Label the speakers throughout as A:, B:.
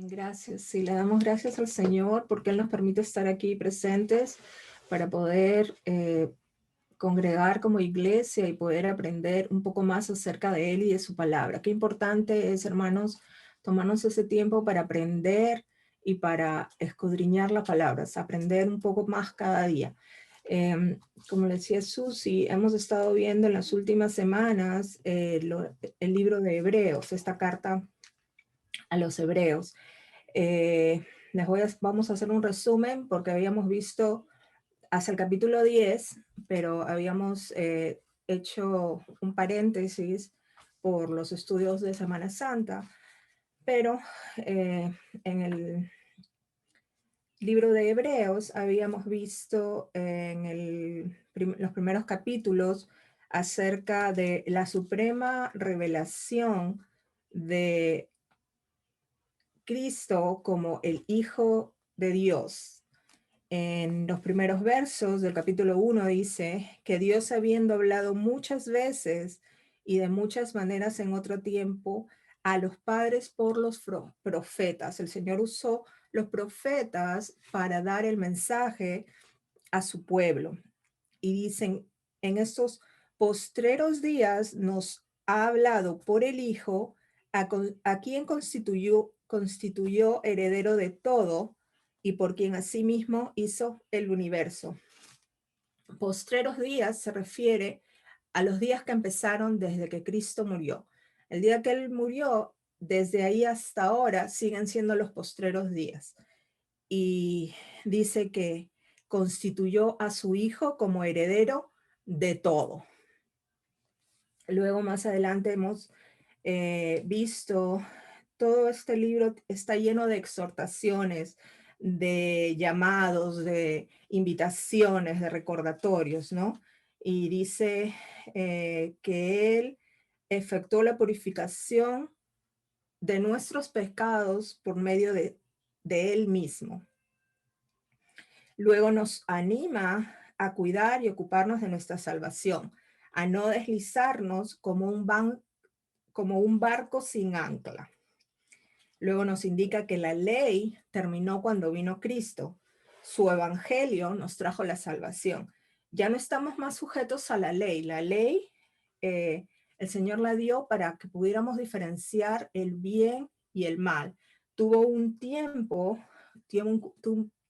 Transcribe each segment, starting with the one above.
A: Gracias. Sí, le damos gracias al Señor porque Él nos permite estar aquí presentes para poder congregar como iglesia y poder aprender un poco más acerca de Él y de su palabra. Qué importante es, hermanos, tomarnos ese tiempo para aprender y para escudriñar las palabras, aprender un poco más cada día. Como le decía Susi, hemos estado viendo en las últimas semanas el libro de Hebreos, esta carta a los Hebreos. Eh, vamos a hacer un resumen porque habíamos visto hasta el capítulo 10, pero habíamos hecho un paréntesis por los estudios de Semana Santa, pero en el libro de Hebreos habíamos visto los primeros capítulos acerca de la suprema revelación de Cristo como el Hijo de Dios. En los primeros versos del capítulo 1 dice que Dios, habiendo hablado muchas veces y de muchas maneras en otro tiempo a los padres por los profetas. El Señor usó los profetas para dar el mensaje a su pueblo. Y dicen, en estos postreros días nos ha hablado por el Hijo, a quien constituyó heredero de todo y por quien asimismo hizo el universo. Postreros días se refiere a los días que empezaron desde que Cristo murió. El día que Él murió, desde ahí hasta ahora, siguen siendo los postreros días. Y dice que constituyó a su Hijo como heredero de todo. Luego más adelante hemos visto todo este libro está lleno de exhortaciones, de llamados, de invitaciones, de recordatorios, ¿no? Y dice que Él efectuó la purificación de nuestros pecados por medio de Él mismo. Luego nos anima a cuidar y ocuparnos de nuestra salvación, a no deslizarnos como un barco sin ancla. Luego nos indica que la ley terminó cuando vino Cristo. Su evangelio nos trajo la salvación. Ya no estamos más sujetos a la ley. La ley, el Señor la dio para que pudiéramos diferenciar el bien y el mal. Tuvo un tiempo,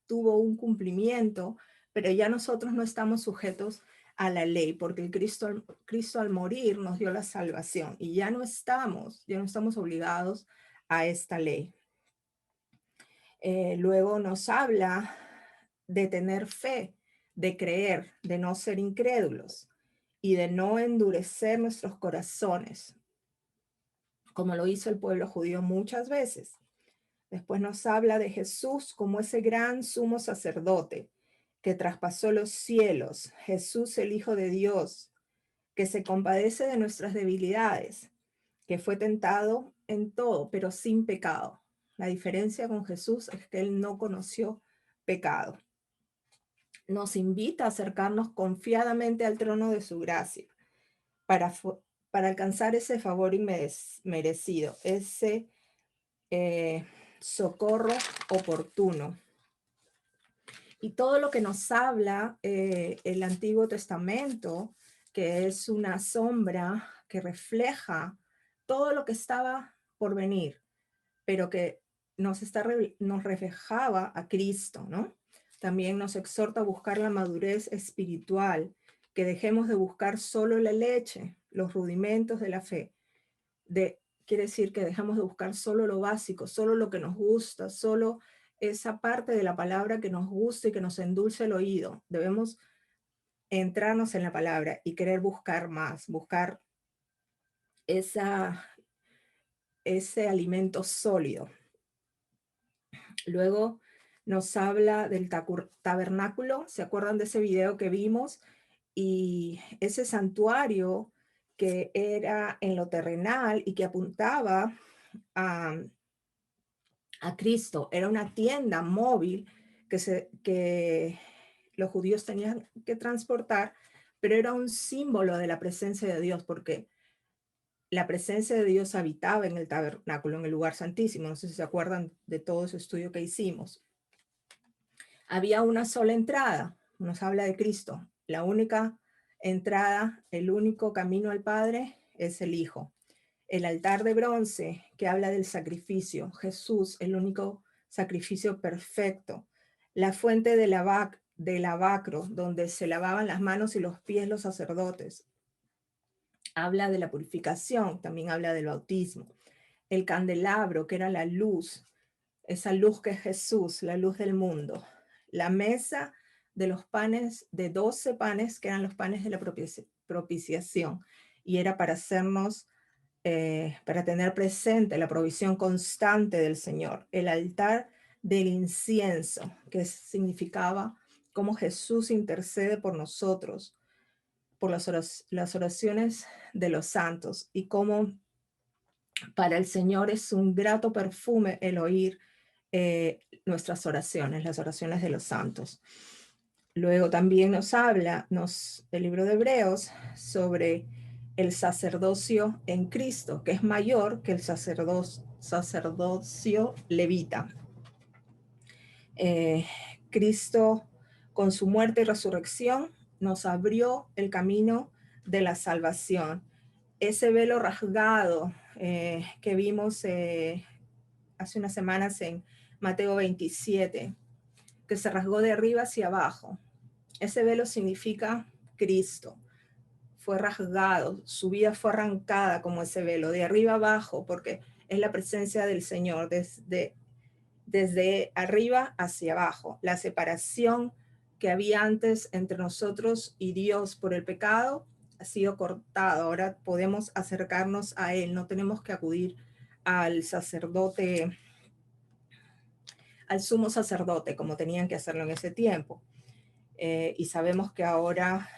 A: tuvo un cumplimiento, pero ya nosotros no estamos sujetos a la ley, porque el Cristo al morir nos dio la salvación y ya no estamos obligados a esta ley. Luego nos habla de tener fe, de creer, de no ser incrédulos y de no endurecer nuestros corazones, como lo hizo el pueblo judío muchas veces. Después nos habla de Jesús como ese gran sumo sacerdote que traspasó los cielos, Jesús el Hijo de Dios, que se compadece de nuestras debilidades, que fue tentado en todo, pero sin pecado. La diferencia con Jesús es que Él no conoció pecado. Nos invita a acercarnos confiadamente al trono de su gracia para alcanzar ese favor inmerecido, ese socorro oportuno. Y todo lo que nos habla el Antiguo Testamento, que es una sombra que refleja todo lo que estaba por venir, pero que nos reflejaba a Cristo, ¿no? También nos exhorta a buscar la madurez espiritual, que dejemos de buscar solo la leche, los rudimentos de la fe. Quiere decir que dejamos de buscar solo lo básico, solo lo que nos gusta, solo esa parte de la palabra que nos gusta y que nos endulce el oído. Debemos entrarnos en la palabra y querer buscar más, buscar ese alimento sólido. Luego nos habla del tabernáculo. ¿Se acuerdan de ese video que vimos? Y ese santuario que era en lo terrenal y que apuntaba a Cristo. Era una tienda móvil que los judíos tenían que transportar, pero era un símbolo de la presencia de Dios, porque la presencia de Dios habitaba en el tabernáculo, en el lugar santísimo. No sé si se acuerdan de todo ese estudio que hicimos. Había una sola entrada, nos habla de Cristo. La única entrada, el único camino al Padre es el Hijo. El altar de bronce que habla del sacrificio, Jesús, el único sacrificio perfecto. La fuente del lavacro, donde se lavaban las manos y los pies los sacerdotes. Habla de la purificación, también habla del bautismo. El candelabro, que era la luz, esa luz que es Jesús, la luz del mundo. La mesa de los panes, de 12 panes, que eran los panes de la propiciación, y era para hacernos, para tener presente la provisión constante del Señor. El altar del incienso, que significaba cómo Jesús intercede por nosotros, por las oraciones de los santos, y cómo para el Señor es un grato perfume el oír nuestras oraciones, las oraciones de los santos. Luego también nos habla el libro de Hebreos sobre el sacerdocio en Cristo, que es mayor que el sacerdocio levita. Cristo, con su muerte y resurrección, nos abrió el camino de la salvación. Ese velo rasgado que vimos hace unas semanas en Mateo 27, que se rasgó de arriba hacia abajo. Ese velo significa Cristo. Fue rasgado, su vida fue arrancada como ese velo, de arriba abajo, porque es la presencia del Señor, desde arriba hacia abajo. La separación que había antes entre nosotros y Dios por el pecado ha sido cortado. Ahora podemos acercarnos a Él, no tenemos que acudir al sacerdote, al sumo sacerdote, como tenían que hacerlo en ese tiempo. Y sabemos que ahora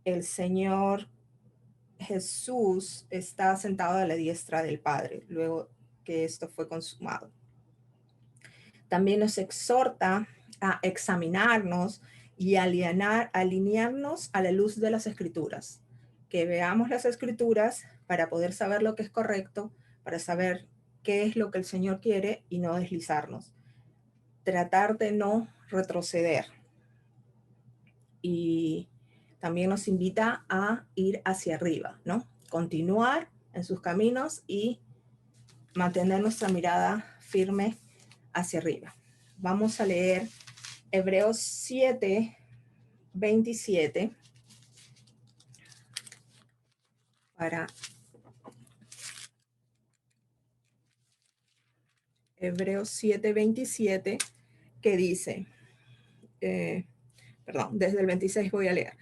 A: el Señor Jesús está sentado a la diestra del Padre, luego que esto fue consumado. También nos exhorta a examinarnos y alinearnos a la luz de las Escrituras, que veamos las Escrituras para poder saber lo que es correcto, para saber qué es lo que el Señor quiere y no deslizarnos. Tratar de no retroceder. Y también nos invita a ir hacia arriba, ¿no? Continuar en sus caminos y mantener nuestra mirada firme hacia arriba. Vamos a leer Hebreos 7, 27 para Hebreos 7, 27, que dice, desde el 26 voy a leer.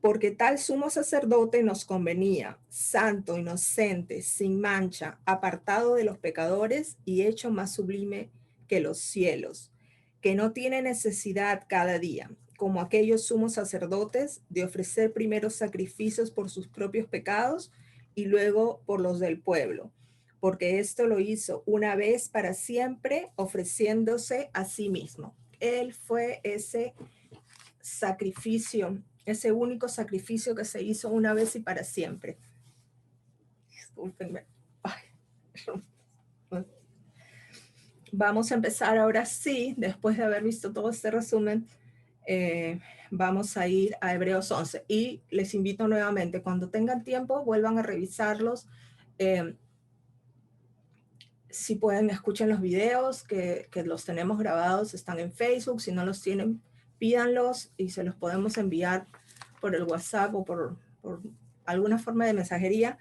A: Porque tal sumo sacerdote nos convenía, santo, inocente, sin mancha, apartado de los pecadores y hecho más sublime que los cielos, que no tiene necesidad cada día, como aquellos sumos sacerdotes, de ofrecer primero sacrificios por sus propios pecados y luego por los del pueblo, porque esto lo hizo una vez para siempre, ofreciéndose a sí mismo. Él fue ese sacrificio, ese único sacrificio que se hizo una vez y para siempre. Discúlpenme. Ay. Vamos a empezar ahora sí, después de haber visto todo este resumen, vamos a ir a Hebreos 11 y les invito nuevamente, cuando tengan tiempo, vuelvan a revisarlos. Si pueden, escuchen los videos que los tenemos grabados, están en Facebook. Si no los tienen, pídanlos y se los podemos enviar por el WhatsApp o por alguna forma de mensajería,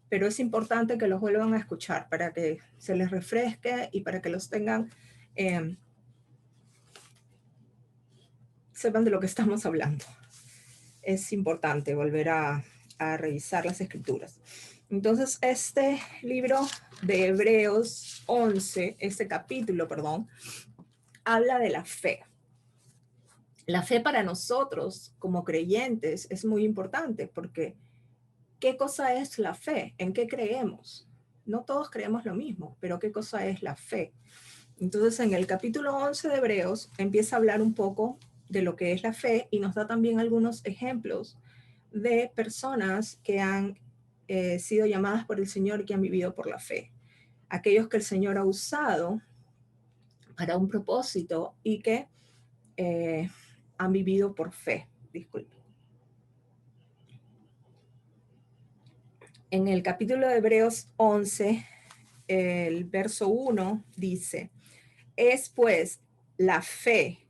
A: pero es importante que los vuelvan a escuchar para que se les refresque y para que los tengan, sepan de lo que estamos hablando. Es importante volver a revisar las escrituras. Entonces, este libro de Hebreos 11, este capítulo, perdón, habla de la fe. La fe para nosotros como creyentes es muy importante porque ¿qué cosa es la fe? ¿En qué creemos? No todos creemos lo mismo, pero ¿qué cosa es la fe? Entonces, en el capítulo 11 de Hebreos empieza a hablar un poco de lo que es la fe y nos da también algunos ejemplos de personas que han sido llamadas por el Señor y que han vivido por la fe. Aquellos que el Señor ha usado para un propósito y que han vivido por fe. Disculpe. En el capítulo de Hebreos 11, el verso 1 dice, es pues la fe,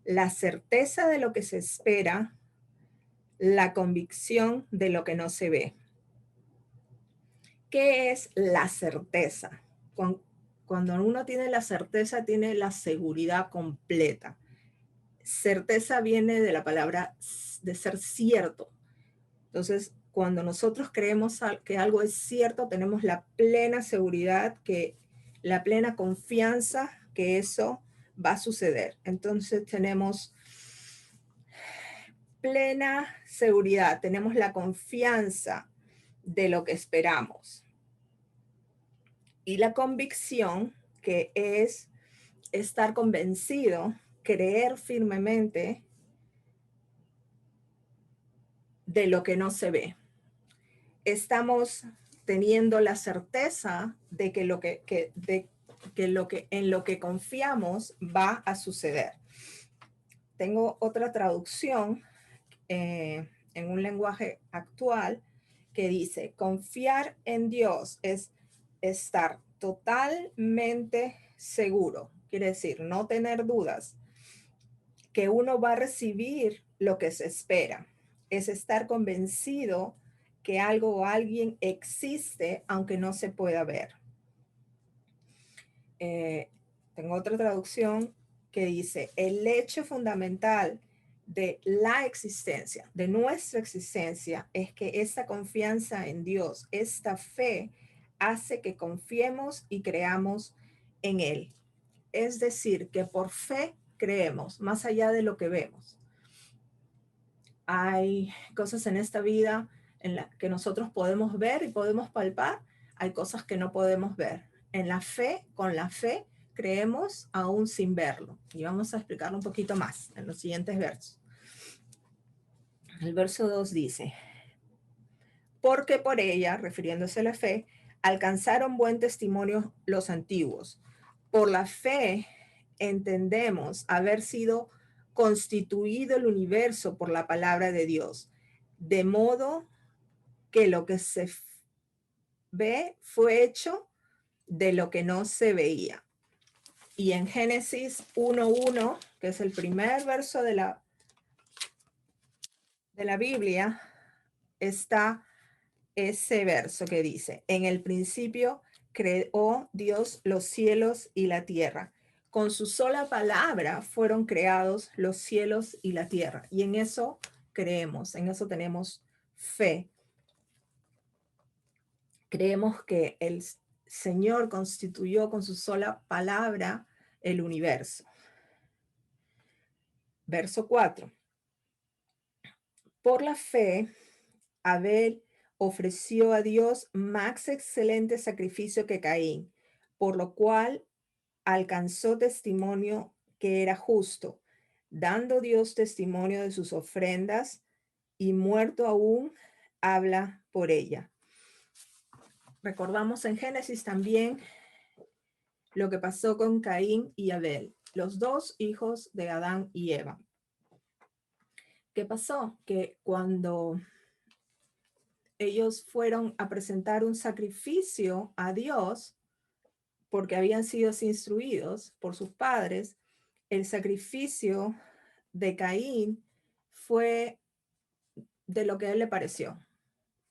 A: la certeza de lo que se espera, la convicción de lo que no se ve. ¿Qué es la certeza? Cuando uno tiene la certeza, tiene la seguridad completa. Certeza viene de la palabra de ser cierto. Entonces, cuando nosotros creemos que algo es cierto, tenemos la plena seguridad, la plena confianza que eso va a suceder. Entonces, tenemos plena seguridad, tenemos la confianza de lo que esperamos. Y la convicción, que es estar convencido, creer firmemente de lo que no se ve. Estamos teniendo la certeza de que en lo que confiamos va a suceder. Tengo otra traducción en un lenguaje actual que dice, confiar en Dios es estar totalmente seguro, quiere decir, no tener dudas, que uno va a recibir lo que se espera, es estar convencido que algo o alguien existe aunque no se pueda ver. Tengo otra traducción que dice, el hecho fundamental de la existencia, de nuestra existencia, es que esta confianza en Dios, esta fe, hace que confiemos y creamos en Él. Es decir, que por fe creemos, más allá de lo que vemos. Hay cosas en esta vida en las que nosotros podemos ver y podemos palpar, hay cosas que no podemos ver. En la fe, con la fe, creemos aún sin verlo. Y vamos a explicarlo un poquito más en los siguientes versos. El verso 2 dice, porque por ella, refiriéndose a la fe, alcanzaron buen testimonio los antiguos. Por la fe entendemos haber sido constituido el universo por la palabra de Dios, de modo que lo que se ve fue hecho de lo que no se veía. Y en Génesis 1:1, que es el primer verso de la Biblia, está ese verso que dice, en el principio creó Dios los cielos y la tierra. Con su sola palabra fueron creados los cielos y la tierra. Y en eso creemos, en eso tenemos fe. Creemos que el Señor constituyó con su sola palabra el universo. Verso 4. Por la fe, Abel ofreció a Dios más excelente sacrificio que Caín, por lo cual alcanzó testimonio que era justo, dando Dios testimonio de sus ofrendas, y muerto aún, habla por ella. Recordamos en Génesis también lo que pasó con Caín y Abel, los dos hijos de Adán y Eva. ¿Qué pasó? Que cuando ellos fueron a presentar un sacrificio a Dios, porque habían sido instruidos por sus padres, el sacrificio de Caín fue de lo que a él le pareció.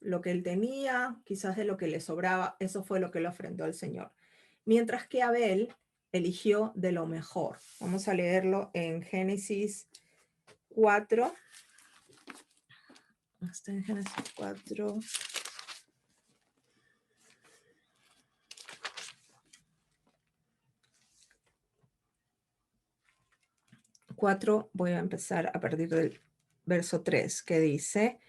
A: Lo que él tenía, quizás de lo que le sobraba, eso fue lo que le ofrendó al Señor. Mientras que Abel eligió de lo mejor. Vamos a leerlo en Génesis 4. Está en Génesis 4. Voy a empezar a partir del verso 3, que dice,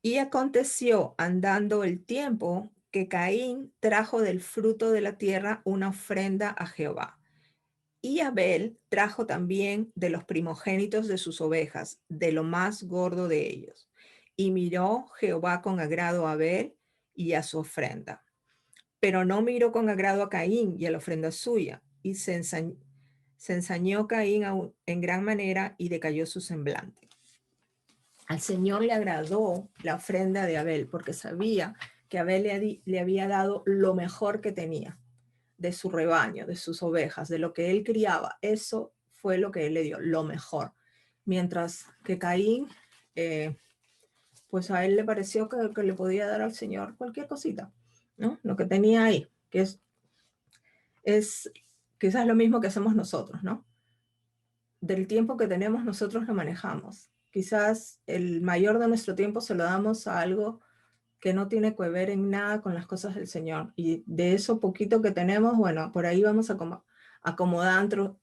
A: y aconteció andando el tiempo que Caín trajo del fruto de la tierra una ofrenda a Jehová. Y Abel trajo también de los primogénitos de sus ovejas, de lo más gordo de ellos. y miró Jehová con agrado a Abel y a su ofrenda. Pero no miró con agrado a Caín y a la ofrenda suya, y se ensañó Caín en gran manera y decayó su semblante. Al Señor le agradó la ofrenda de Abel, porque sabía que Abel le había dado lo mejor que tenía, de su rebaño, de sus ovejas, de lo que él criaba. Eso fue lo que él le dio, lo mejor. Mientras que Caín, pues a él le pareció que le podía dar al Señor cualquier cosita, ¿no? Lo que tenía ahí, que es quizás lo mismo que hacemos nosotros, ¿no? Del tiempo que tenemos nosotros lo manejamos. Quizás el mayor de nuestro tiempo se lo damos a algo que no tiene que ver en nada con las cosas del Señor. Y de eso poquito que tenemos, bueno, por ahí vamos acomodando,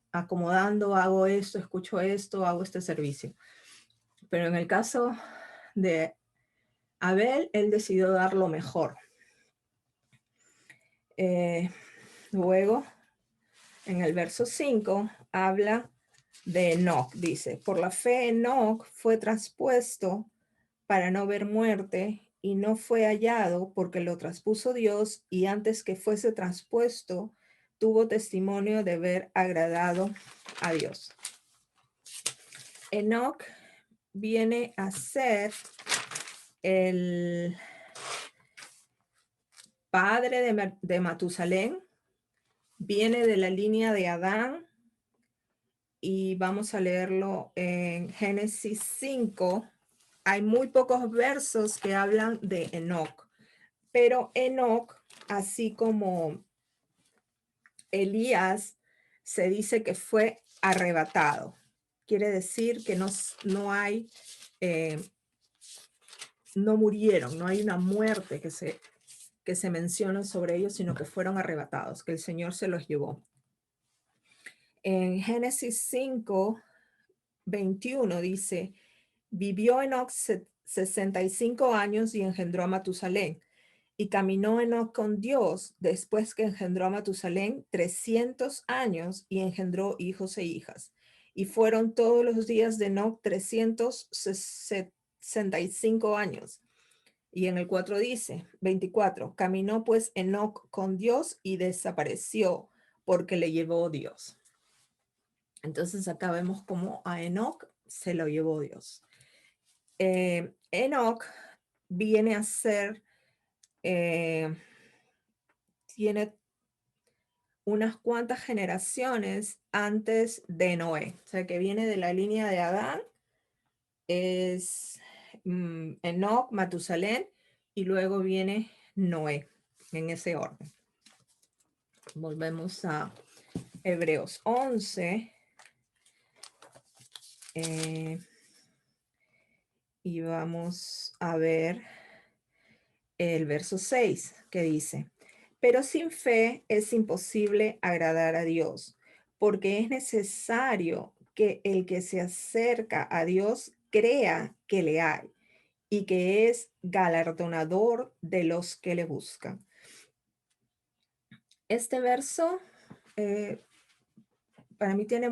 A: hago esto, escucho esto, hago este servicio. Pero en el caso de Abel, él decidió dar lo mejor. Luego, en el verso 5, habla de Enoc. Dice, por la fe Enoc fue traspuesto para no ver muerte y no fue hallado porque lo traspuso Dios y antes que fuese traspuesto tuvo testimonio de haber agradado a Dios. Enoc viene a ser el padre de Matusalén, viene de la línea de Adán y vamos a leerlo en Génesis 5. Hay muy pocos versos que hablan de Enoc, pero Enoc, así como Elías, se dice que fue arrebatado. Quiere decir que no hay, no murieron, no hay una muerte que se menciona sobre ellos, sino que fueron arrebatados, que el Señor se los llevó. En Génesis 5, 21 dice, vivió Enoc 65 años y engendró a Matusalén. Y caminó Enoc con Dios después que engendró a Matusalén 300 años y engendró hijos e hijas. Y fueron todos los días de Enoc 365 años. Y en el 4 dice, 24, caminó pues Enoc con Dios y desapareció porque le llevó Dios. Entonces acá vemos cómo a Enoc se lo llevó Dios. Enoc viene a ser, tiene unas cuantas generaciones antes de Noé, o sea que viene de la línea de Adán, es Enoc, Matusalén y luego viene Noé, en ese orden. Volvemos a Hebreos 11. Y vamos a ver el verso 6 que dice, pero sin fe es imposible agradar a Dios, porque es necesario que el que se acerca a Dios crea que le hay y que es galardonador de los que le buscan. Este verso para mí tiene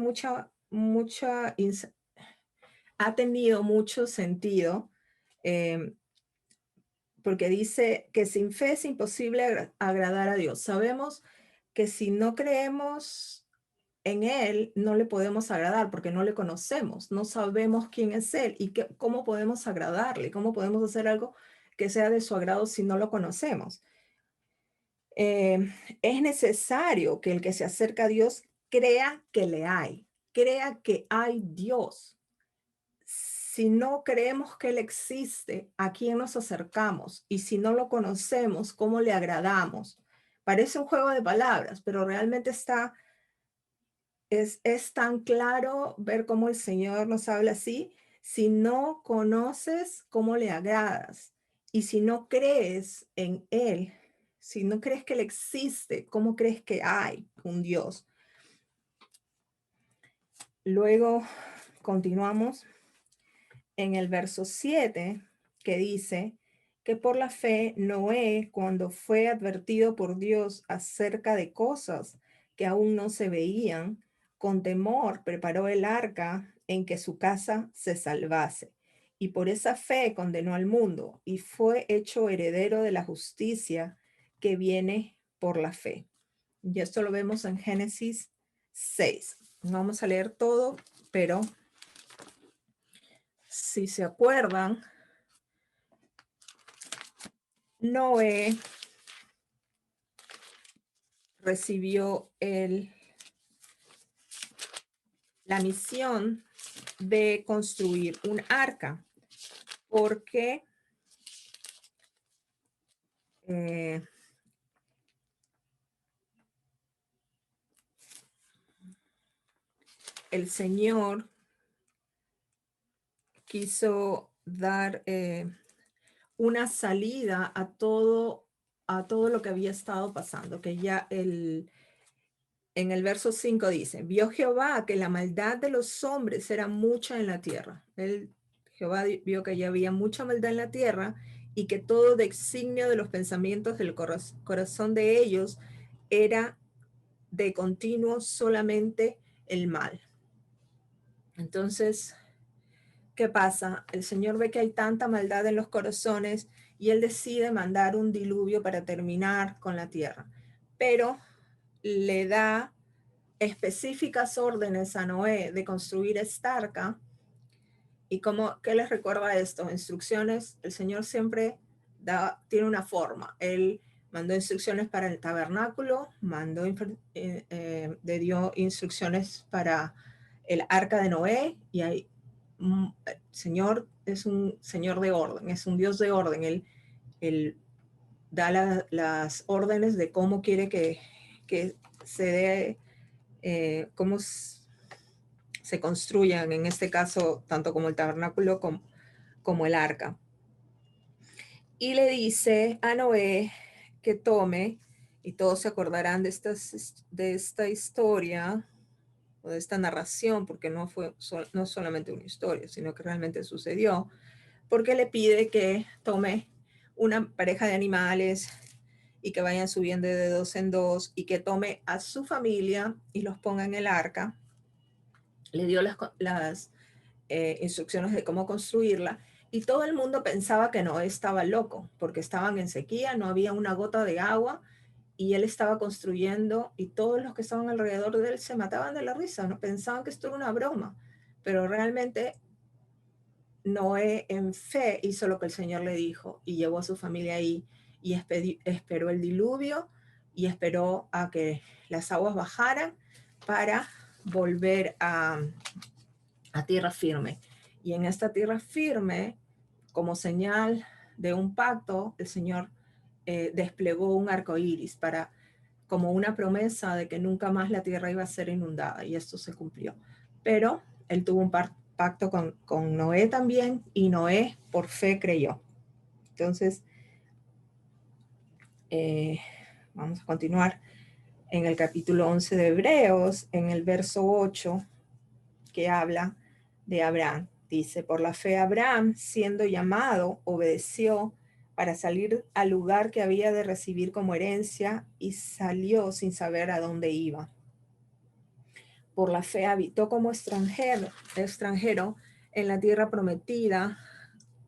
A: ha tenido mucho sentido, porque dice que sin fe es imposible agradar a Dios. Sabemos que si no creemos en Él, no le podemos agradar porque no le conocemos, no sabemos quién es Él y cómo podemos agradarle, cómo podemos hacer algo que sea de su agrado si no lo conocemos. Es necesario que el que se acerca a Dios crea que le hay, crea que hay Dios. Si no creemos que Él existe, ¿a quién nos acercamos? Y si no lo conocemos, ¿cómo le agradamos? Parece un juego de palabras, pero realmente es tan claro ver cómo el Señor nos habla así. Si no conoces, ¿cómo le agradas? Y si no crees en Él, si no crees que Él existe, ¿cómo crees que hay un Dios? Luego continuamos en el verso 7, que dice que por la fe Noé, cuando fue advertido por Dios acerca de cosas que aún no se veían, con temor preparó el arca en que su casa se salvase. y por esa fe condenó al mundo y fue hecho heredero de la justicia que viene por la fe. Y esto lo vemos en Génesis 6. No vamos a leer todo, pero si se acuerdan, Noé recibió la misión de construir un arca, porque el Señor quiso dar una salida a todo lo que había estado pasando, que ya en el verso 5 dice, vio Jehová que la maldad de los hombres era mucha en la tierra. Jehová vio que ya había mucha maldad en la tierra y que todo designio de los pensamientos del corazón de ellos era de continuo solamente el mal. Entonces, ¿qué pasa? El Señor ve que hay tanta maldad en los corazones y Él decide mandar un diluvio para terminar con la tierra. Pero le da específicas órdenes a Noé de construir esta arca. ¿Y qué les recuerda esto? Instrucciones, el Señor siempre tiene una forma. Él mandó instrucciones para el tabernáculo, le dio instrucciones para el arca de Noé, y el Señor es un Señor de orden, es un Dios de orden. Él da las órdenes de cómo quiere que se dé, cómo se construyan, en este caso, tanto como el tabernáculo como el arca. Y le dice a Noé que tome, y todos se acordarán de esta historia o de esta narración, porque no es solamente una historia, sino que realmente sucedió, porque le pide que tome una pareja de animales y que vayan subiendo de dos en dos y que tome a su familia y los ponga en el arca. Le dio las instrucciones de cómo construirla, y todo el mundo pensaba que Noé estaba loco, porque estaban en sequía, no había una gota de agua, y él estaba construyendo, y todos los que estaban alrededor de él se mataban de la risa, no pensaban que esto era una broma, pero realmente Noé en fe hizo lo que el Señor le dijo, y llevó a su familia ahí, y esperó el diluvio, y esperó a que las aguas bajaran para volver a tierra firme. Y en esta tierra firme, como señal de un pacto, el Señor desplegó un arco iris como una promesa de que nunca más la tierra iba a ser inundada, y esto se cumplió. Pero él tuvo un pacto con Noé también, y Noé por fe creyó. Entonces, vamos a continuar en el capítulo 11 de Hebreos, en el verso 8, que habla de Abraham. Dice, por la fe Abraham, siendo llamado, obedeció para salir al lugar que había de recibir como herencia, y salió sin saber a dónde iba. Por la fe habitó como extranjero en la tierra prometida,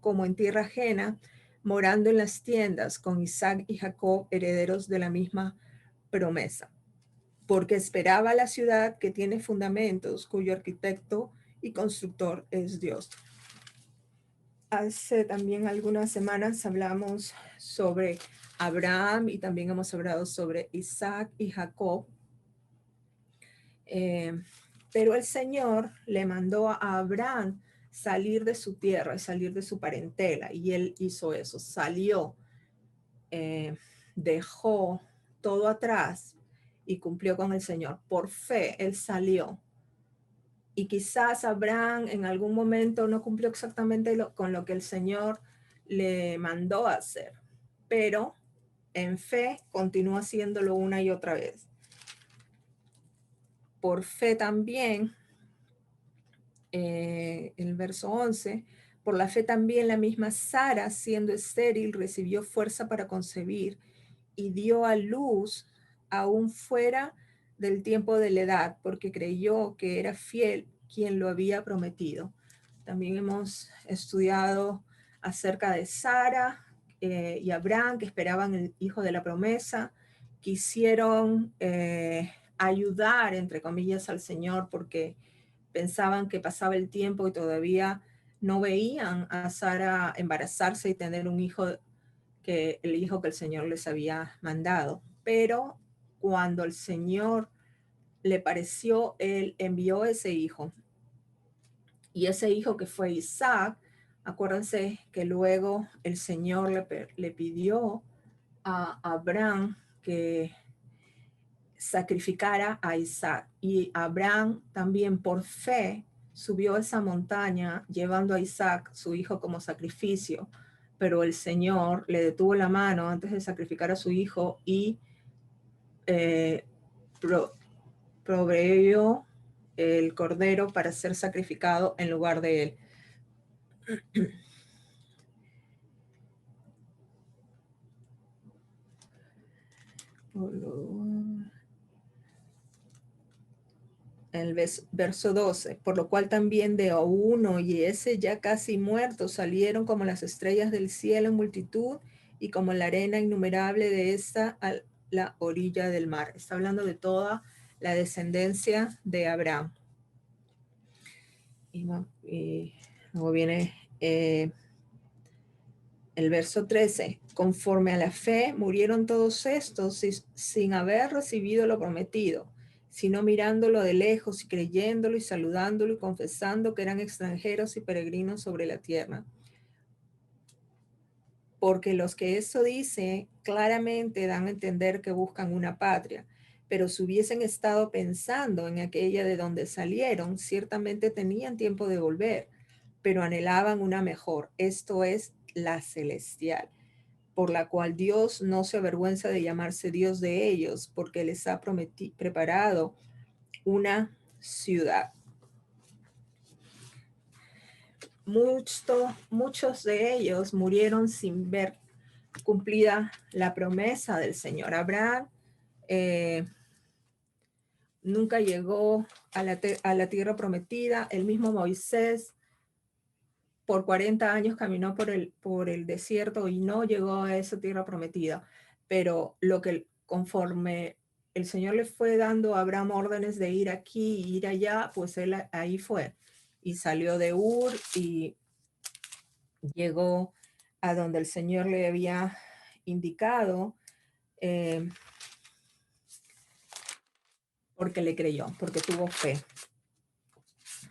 A: como en tierra ajena, morando en las tiendas con Isaac y Jacob, herederos de la misma promesa, porque esperaba la ciudad que tiene fundamentos, cuyo arquitecto y constructor es Dios. Hace también algunas semanas hablamos sobre Abraham, y también hemos hablado sobre Isaac y Jacob. Pero el Señor le mandó a Abraham salir de su tierra y salir de su parentela, y él hizo eso, salió, dejó todo atrás y cumplió con el Señor. Por fe, él salió. Y quizás Abraham en algún momento no cumplió exactamente con lo que el Señor le mandó a hacer, pero en fe continuó haciéndolo una y otra vez. Por fe también, el verso 11, por la fe también la misma Sara, siendo estéril, recibió fuerza para concebir y dio a luz aún fuera del tiempo de la edad, porque creyó que era fiel quien lo había prometido. También hemos estudiado acerca de Sara y Abraham, que esperaban el hijo de la promesa. Quisieron ayudar, entre comillas, al Señor porque pensaban que pasaba el tiempo y todavía no veían a Sara embarazarse y tener un hijo, el hijo que el Señor les había mandado. Pero cuando el Señor le pareció, él envió ese hijo. Y ese hijo que fue Isaac, acuérdense que luego el Señor le pidió a Abraham que sacrificara a Isaac. Y Abraham también por fe subió esa montaña llevando a Isaac, su hijo, como sacrificio. Pero el Señor le detuvo la mano antes de sacrificar a su hijo y proveyó el cordero para ser sacrificado en lugar de él. El verso 12, por lo cual también de uno y ese ya casi muerto salieron como las estrellas del cielo en multitud y como la arena innumerable de esta a la orilla del mar. Está hablando de toda la descendencia de Abraham. Y luego viene el verso 13, conforme a la fe murieron todos estos sin haber recibido lo prometido, sino mirándolo de lejos y creyéndolo y saludándolo y confesando que eran extranjeros y peregrinos sobre la tierra. Porque los que esto dice claramente dan a entender que buscan una patria, pero si hubiesen estado pensando en aquella de donde salieron, ciertamente tenían tiempo de volver, pero anhelaban una mejor, esto es la celestial, por la cual Dios no se avergüenza de llamarse Dios de ellos, porque les ha preparado una ciudad. Muchos de ellos murieron sin ver cumplida la promesa del Señor. Abraham nunca llegó a la tierra prometida. El mismo Moisés por 40 años caminó por el desierto y no llegó a esa tierra prometida. Pero conforme el Señor le fue dando a Abraham órdenes de ir aquí y ir allá, pues él ahí fue. Y salió de Ur y llegó a donde el Señor le había indicado, porque le creyó, porque tuvo fe.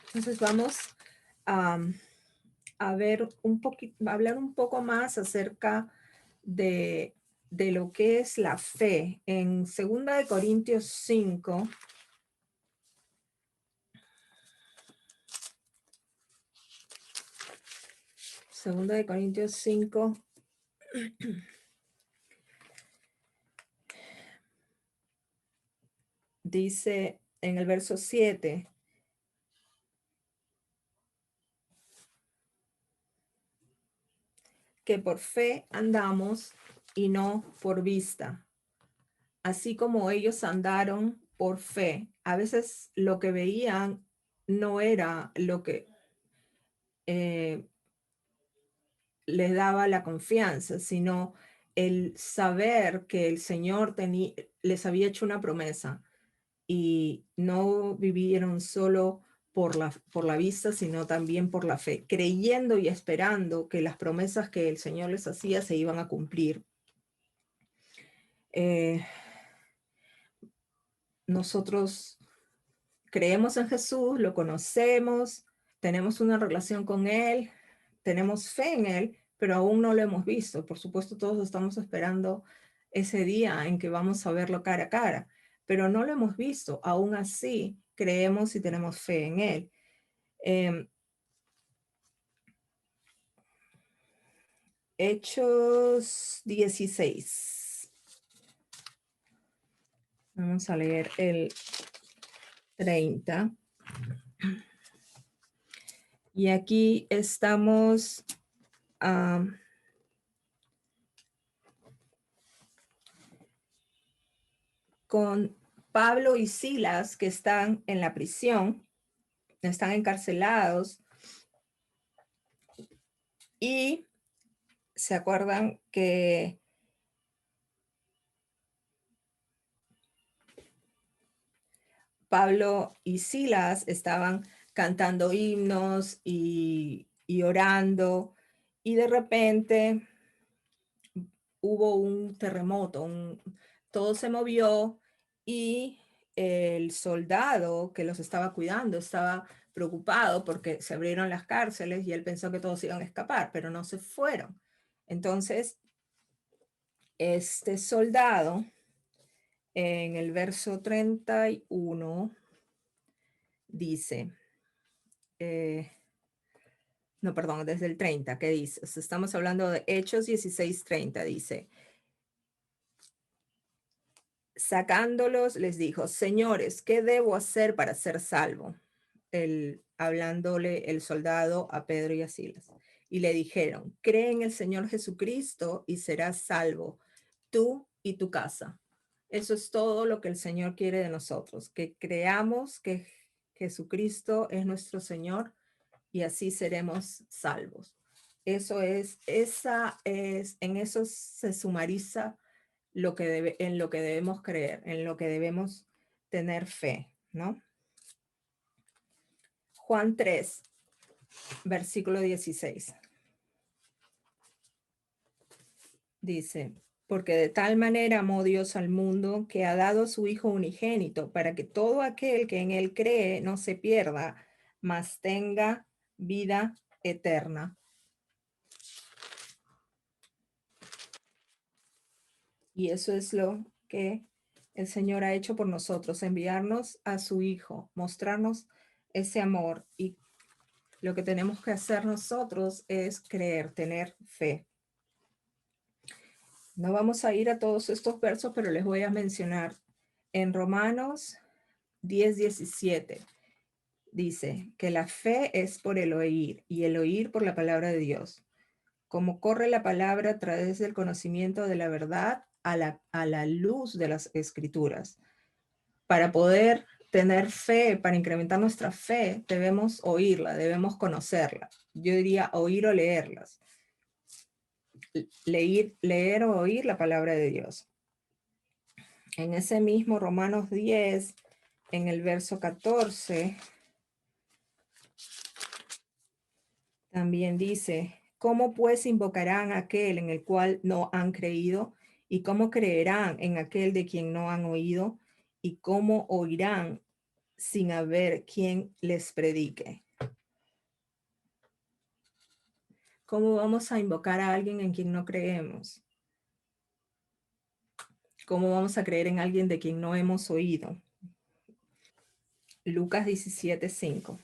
A: Entonces vamos a ver hablar un poco más acerca de lo que es la fe. En 2 de Corintios 5, Segunda de Corintios 5, dice en el verso 7, que por fe andamos y no por vista. Así como ellos andaron por fe, a veces lo que veían no era lo que les daba la confianza, sino el saber que el Señor les había hecho una promesa y no vivieron solo por la vista, sino también por la fe, creyendo y esperando que las promesas que el Señor les hacía se iban a cumplir. Nosotros creemos en Jesús, lo conocemos, tenemos una relación con Él, tenemos fe en Él, pero aún no lo hemos visto. Por supuesto, todos estamos esperando ese día en que vamos a verlo cara a cara, pero no lo hemos visto. Aún así, creemos y tenemos fe en Él. Hechos 16. Vamos a leer el 30. Y aquí estamos con Pablo y Silas, que están en la prisión, están encarcelados, Y se acuerdan que Pablo y Silas estaban cantando himnos y orando, y de repente hubo un terremoto, todo se movió y el soldado que los estaba cuidando estaba preocupado porque se abrieron las cárceles y él pensó que todos iban a escapar, pero no se fueron. Entonces, este soldado, en el verso 31, dice, no, perdón, desde el 30, ¿qué dice? O sea, estamos hablando de Hechos 16:30, dice, sacándolos, les dijo, señores, ¿qué debo hacer para ser salvo? Hablándole el soldado a Pedro y a Silas. Y le dijeron, cree en el Señor Jesucristo y serás salvo, tú y tu casa. Eso es todo lo que el Señor quiere de nosotros, que creamos que Jesucristo es nuestro Señor y así seremos salvos. En eso se sumariza en lo que debemos creer, en lo que debemos tener fe, ¿no? Juan 3, versículo 16. Dice, porque de tal manera amó Dios al mundo que ha dado a su Hijo unigénito para que todo aquel que en él cree no se pierda, mas tenga vida eterna. Y eso es lo que el Señor ha hecho por nosotros, enviarnos a su Hijo, mostrarnos ese amor. Y lo que tenemos que hacer nosotros es creer, tener fe. No vamos a ir a todos estos versos, pero les voy a mencionar. En Romanos 10:17 dice que la fe es por el oír y el oír por la palabra de Dios. Como corre la palabra a través del conocimiento de la verdad a la luz de las escrituras. Para poder tener fe, para incrementar nuestra fe, debemos oírla, debemos conocerla. Yo diría oír o leerlas. Leer o oír la palabra de Dios. En ese mismo Romanos 10, en el verso 14, también dice, ¿cómo pues invocarán a aquel en el cual no han creído? ¿Y cómo creerán en aquel de quien no han oído? ¿Y cómo oirán sin haber quien les predique? ¿Cómo vamos a invocar a alguien en quien no creemos? ¿Cómo vamos a creer en alguien de quien no hemos oído? Lucas 17:5.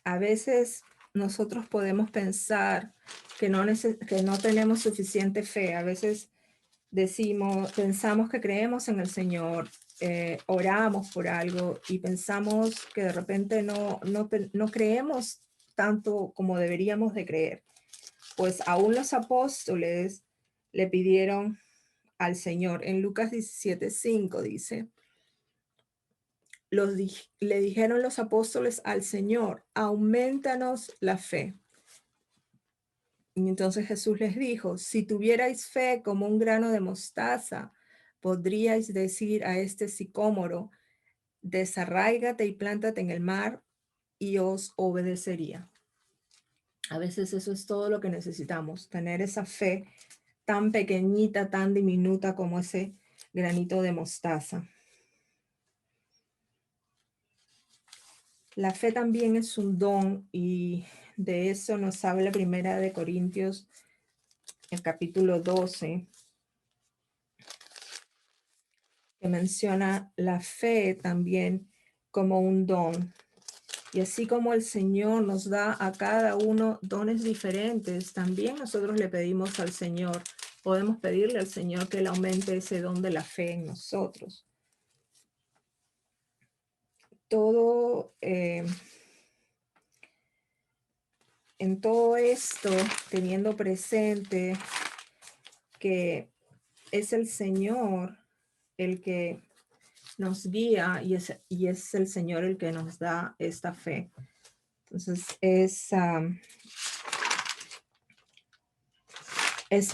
A: A veces nosotros podemos pensar que no tenemos suficiente fe. A veces pensamos que creemos en el Señor, oramos por algo y pensamos que de repente no creemos tanto como deberíamos de creer. Pues aún los apóstoles le pidieron al Señor. En Lucas 17:5 dice, le dijeron los apóstoles al Señor, aumentanos la fe. Y entonces Jesús les dijo, si tuvierais fe como un grano de mostaza, podríais decir a este sicómoro, desarráigate y plántate en el mar, y os obedecería. A veces eso es todo lo que necesitamos, tener esa fe tan pequeñita, tan diminuta como ese granito de mostaza. La fe también es un don y de eso nos habla Primera de Corintios, el capítulo 12, que menciona la fe también como un don. Y así como el Señor nos da a cada uno dones diferentes, también nosotros le pedimos al Señor, podemos pedirle al Señor que Él aumente ese don de la fe en nosotros. Todo, en todo esto, teniendo presente que es el Señor el que nos guía y es el Señor el que nos da esta fe. Entonces es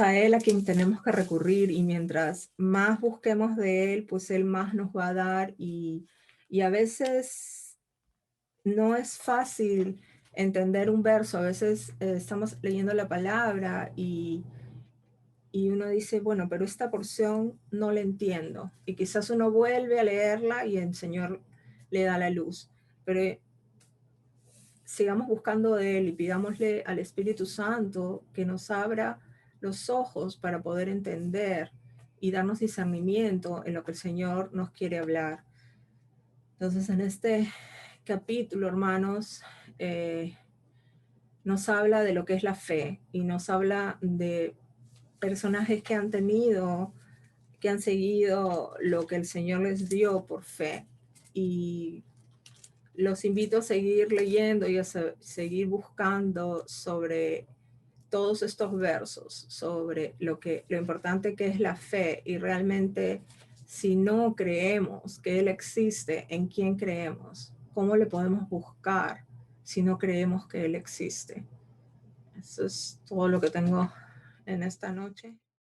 A: a Él a quien tenemos que recurrir, y mientras más busquemos de Él, pues Él más nos va a dar, y a veces no es fácil entender un verso. A veces estamos leyendo la palabra y uno dice, bueno, pero esta porción no la entiendo. Y quizás uno vuelve a leerla y el Señor le da la luz. Pero sigamos buscando de Él y pidámosle al Espíritu Santo que nos abra los ojos para poder entender y darnos discernimiento en lo que el Señor nos quiere hablar. Entonces, en este capítulo, hermanos, nos habla de lo que es la fe y nos habla de personajes que han tenido, que han seguido lo que el Señor les dio por fe. Y los invito a seguir leyendo y a seguir buscando sobre todos estos versos, sobre lo importante que es la fe, y realmente si no creemos que Él existe, ¿en quién creemos? ¿Cómo le podemos buscar si no creemos que Él existe? Eso es todo lo que tengo en esta noche.